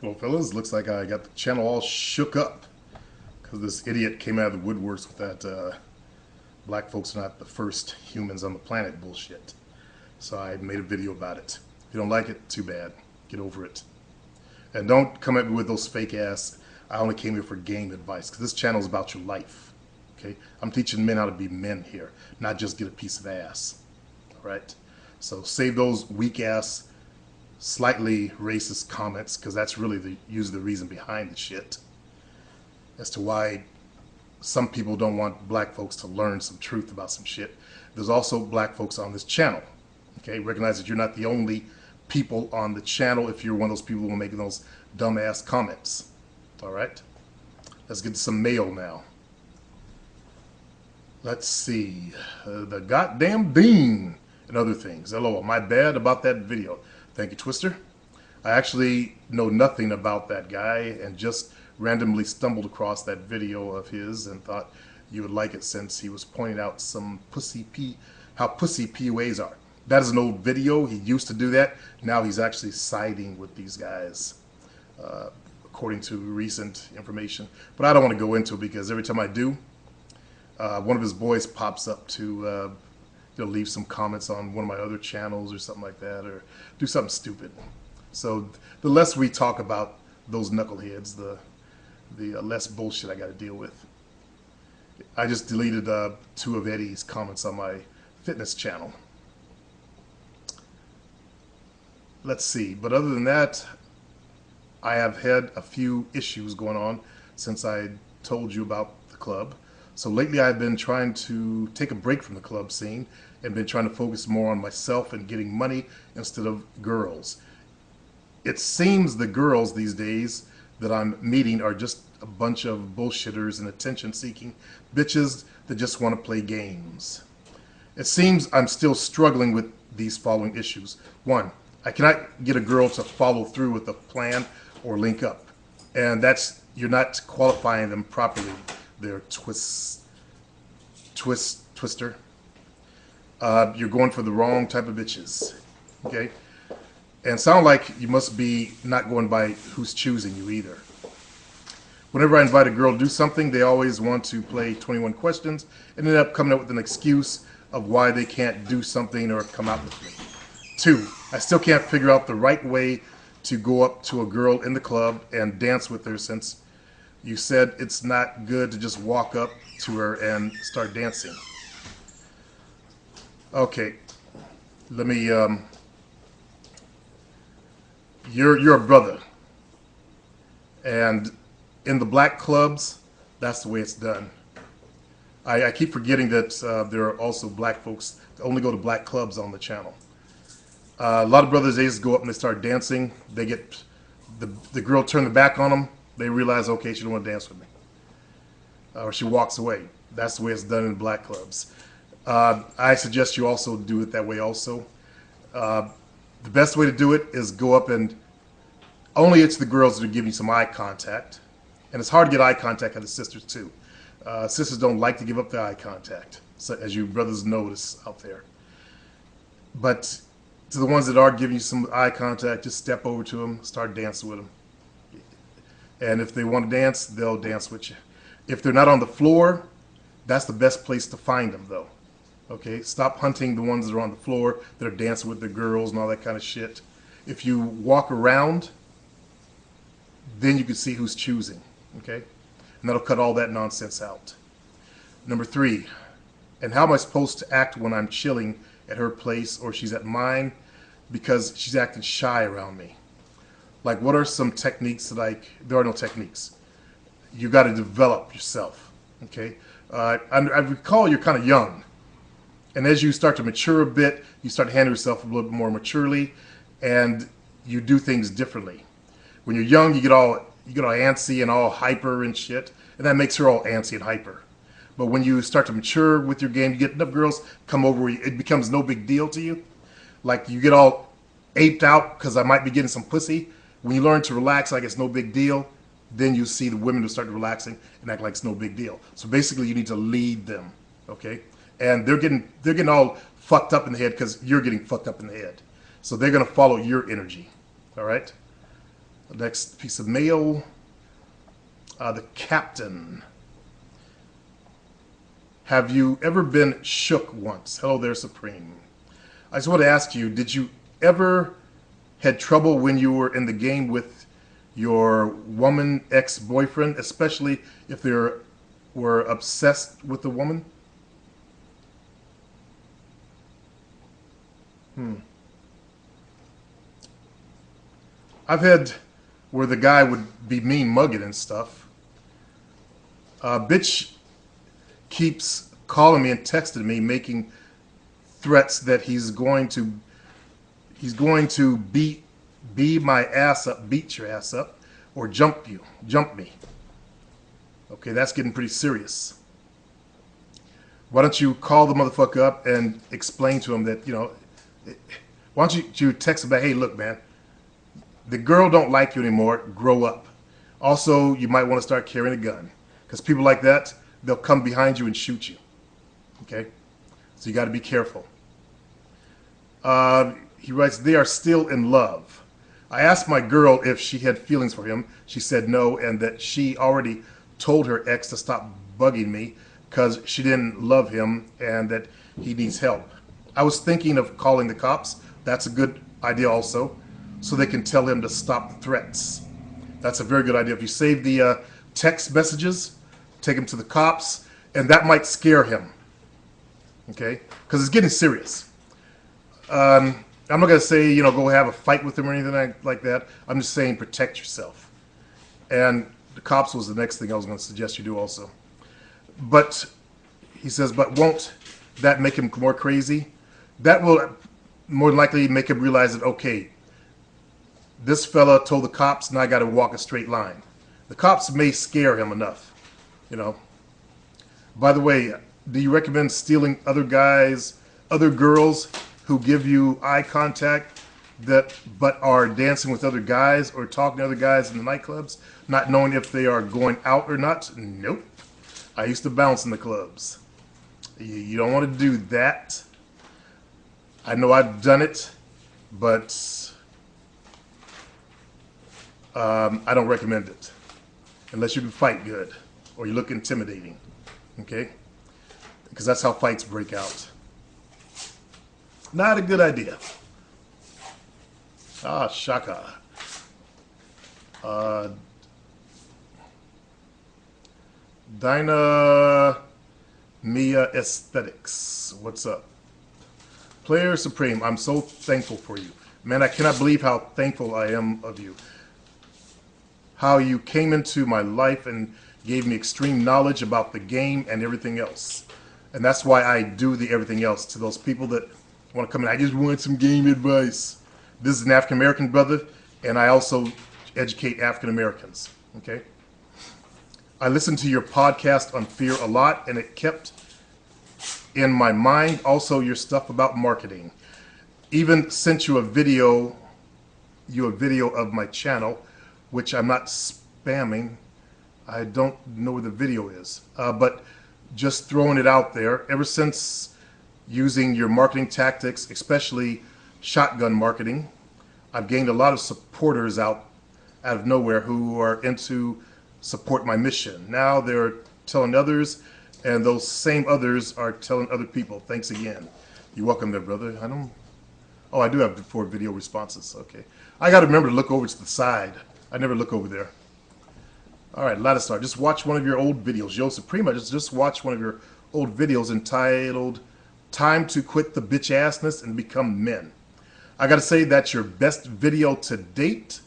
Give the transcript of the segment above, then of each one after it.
Hello, fellas. Looks like I got the channel all shook up because this idiot came out of the woodworks with that black folks are not the first humans on the planet bullshit. So I made a video about it. If you don't like it, too bad. Get over it. And don't come at me with those fake ass, I only came here for game advice, because this channel is about your life. Okay? I'm teaching men how to be men here, not just get a piece of ass. All right? So save those weak ass, slightly racist comments, because that's really usually the reason behind the shit as to why some people don't want black folks to learn some truth about some shit. There's also black folks on this channel. Okay, recognize that you're not the only people on the channel if you're one of those people who are making those dumbass comments. All right, let's get to some mail now. Let's see, the goddamn bean and other things. Hello, my bad about that video. Thank you, Twister. I actually know nothing about that guy and just randomly stumbled across that video of his and thought you would like it since he was pointing out some how pussy PUAs are. That is an old video. He used to do that. Now he's actually siding with these guys, according to recent information. But I don't want to go into it because every time I do, one of his boys pops up to leave some comments on one of my other channels or something like that, or do something stupid. So the less we talk about those knuckleheads, the less bullshit I got to deal with. I just deleted 2 of Eddie's comments on my fitness channel. Let's see, but other than that, I have had a few issues going on since I told you about the club. So lately I've been trying to take a break from the club scene and been trying to focus more on myself and getting money instead of girls. It seems the girls these days that I'm meeting are just a bunch of bullshitters and attention-seeking bitches that just want to play games. It seems I'm still struggling with these following issues. 1, I cannot get a girl to follow through with a plan or link up. And that's, you're not qualifying them properly. They're twister. You're going for the wrong type of bitches. Okay? And sound like you must be not going by who's choosing you either. Whenever I invite a girl to do something, they always want to play 21 questions and end up coming up with an excuse of why they can't do something or come out with me. 2, I still can't figure out the right way to go up to a girl in the club and dance with her, since you said it's not good to just walk up to her and start dancing. Okay, let me, you're a brother. And in the black clubs, that's the way it's done. I keep forgetting that there are also black folks that only go to black clubs on the channel. A lot of brothers, they just go up and they start dancing. They get, the girl turn the back on them. They realize, okay, she don't want to dance with me. Or she walks away. That's the way it's done in black clubs. I suggest you also do it that way also. The best way to do it is go up and only it's the girls that are giving you some eye contact. And it's hard to get eye contact out of sisters too. Sisters don't like to give up the eye contact, so, as you brothers notice out there. But to the ones that are giving you some eye contact, just step over to them, start dancing with them. And if they want to dance, they'll dance with you. If they're not on the floor, that's the best place to find them though. Okay, stop hunting the ones that are on the floor that are dancing with the girls and all that kind of shit. If you walk around, then you can see who's choosing, okay? And that'll cut all that nonsense out. Number 3, and how am I supposed to act when I'm chilling at her place or she's at mine because she's acting shy around me? Like, what are some techniques that there are no techniques. You got to develop yourself, okay? I recall you're kind of young. And as you start to mature a bit, you start to handle yourself a little bit more maturely, and you do things differently. When you're young, you get all antsy and all hyper and shit, and that makes her all antsy and hyper. But when you start to mature with your game, you get enough girls come over where it becomes no big deal to you. Like, you get all aped out because I might be getting some pussy. When you learn to relax like it's no big deal, then you see the women who start relaxing and act like it's no big deal. So basically, you need to lead them, okay? And they're getting all fucked up in the head because you're getting fucked up in the head. So they're gonna follow your energy, all right? The next piece of mail, the captain. Have you ever been shook once? Hello there, Supreme. I just want to ask you, did you ever had trouble when you were in the game with your woman ex-boyfriend, especially if they were obsessed with the woman? I've had where the guy would be mean mugging and stuff. Bitch keeps calling me and texting me, making threats that he's going to beat my ass up, beat your ass up, or jump me. Okay, that's getting pretty serious. Why don't you call the motherfucker up and explain to him that, why don't you text him back, hey, look, man, the girl don't like you anymore, grow up. Also, you might want to start carrying a gun, because people like that, they'll come behind you and shoot you. Okay? So you got to be careful. He writes, they are still in love. I asked my girl if she had feelings for him. She said no, and that she already told her ex to stop bugging me because she didn't love him and that he needs help. I was thinking of calling the cops. That's a good idea also, so they can tell him to stop the threats. That's a very good idea. If you save the text messages, take him to the cops, and that might scare him. Okay? Because it's getting serious. I'm not going to say, go have a fight with him or anything like that. I'm just saying protect yourself. And the cops was the next thing I was going to suggest you do also. But he says, but won't that make him more crazy? That will more than likely make him realize that, okay, this fella told the cops, now I got to walk a straight line. The cops may scare him enough, By the way, do you recommend stealing other girls who give you eye contact but are dancing with other guys or talking to other guys in the nightclubs, not knowing if they are going out or not? Nope. I used to bounce in the clubs. You don't want to do that. I know I've done it, but I don't recommend it unless you can fight good or you look intimidating, okay? Because that's how fights break out. Not a good idea. Ah, shaka. Dyna Mia Aesthetics. What's up? Player Supreme, I'm so thankful for you. Man, I cannot believe how thankful I am of you. How you came into my life and gave me extreme knowledge about the game and everything else. And that's why I do the everything else. To those people that want to come in, I just want some game advice. This is an African American brother, and I also educate African Americans. Okay? I listened to your podcast on fear a lot, and it kept in my mind also your stuff about marketing. Even sent you a video of my channel, which I'm not spamming. I don't know where the video is, but just throwing it out there. Ever since using your marketing tactics, especially shotgun marketing, I've gained a lot of supporters out of nowhere who are into support my mission. Now they're telling others, and those same others are telling other people. Thanks again. You're welcome there, brother. I do have 4 video responses. Okay. I got to remember to look over to the side. I never look over there. All right, let us start. Just watch one of your old videos. Yo Suprema, just watch one of your old videos entitled Time to Quit the Bitch Assness and Become Men. I got to say that's your best video to date.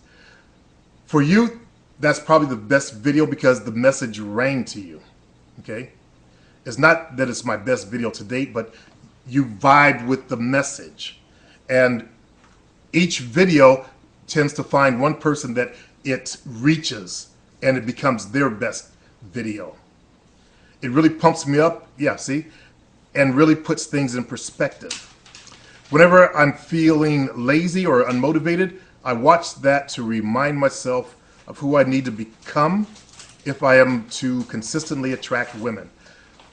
For you, that's probably the best video because the message rang to you. Okay? It's not that it's my best video to date, but you vibe with the message. And each video tends to find one person that it reaches and it becomes their best video. It really pumps me up, yeah, see? And really puts things in perspective. Whenever I'm feeling lazy or unmotivated, I watch that to remind myself of who I need to become if I am to consistently attract women.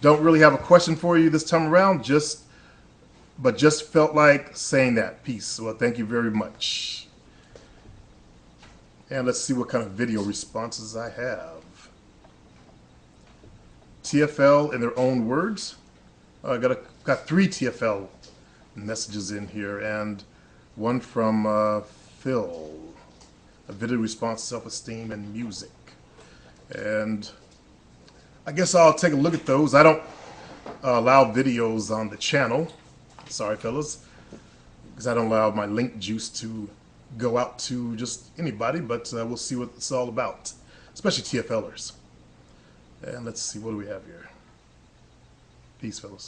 Don't really have a question for you this time around, but just felt like saying that. Peace. Well, thank you very much. And let's see what kind of video responses I have. TFL in their own words. I got 3 TFL messages in here, and one from Phil. A video response, self-esteem, and music. And I guess I'll take a look at those. I don't allow videos on the channel. Sorry, fellas, because I don't allow my link juice to go out to just anybody, but we'll see what it's all about, especially TFLers. And let's see, what do we have here? Peace, fellas.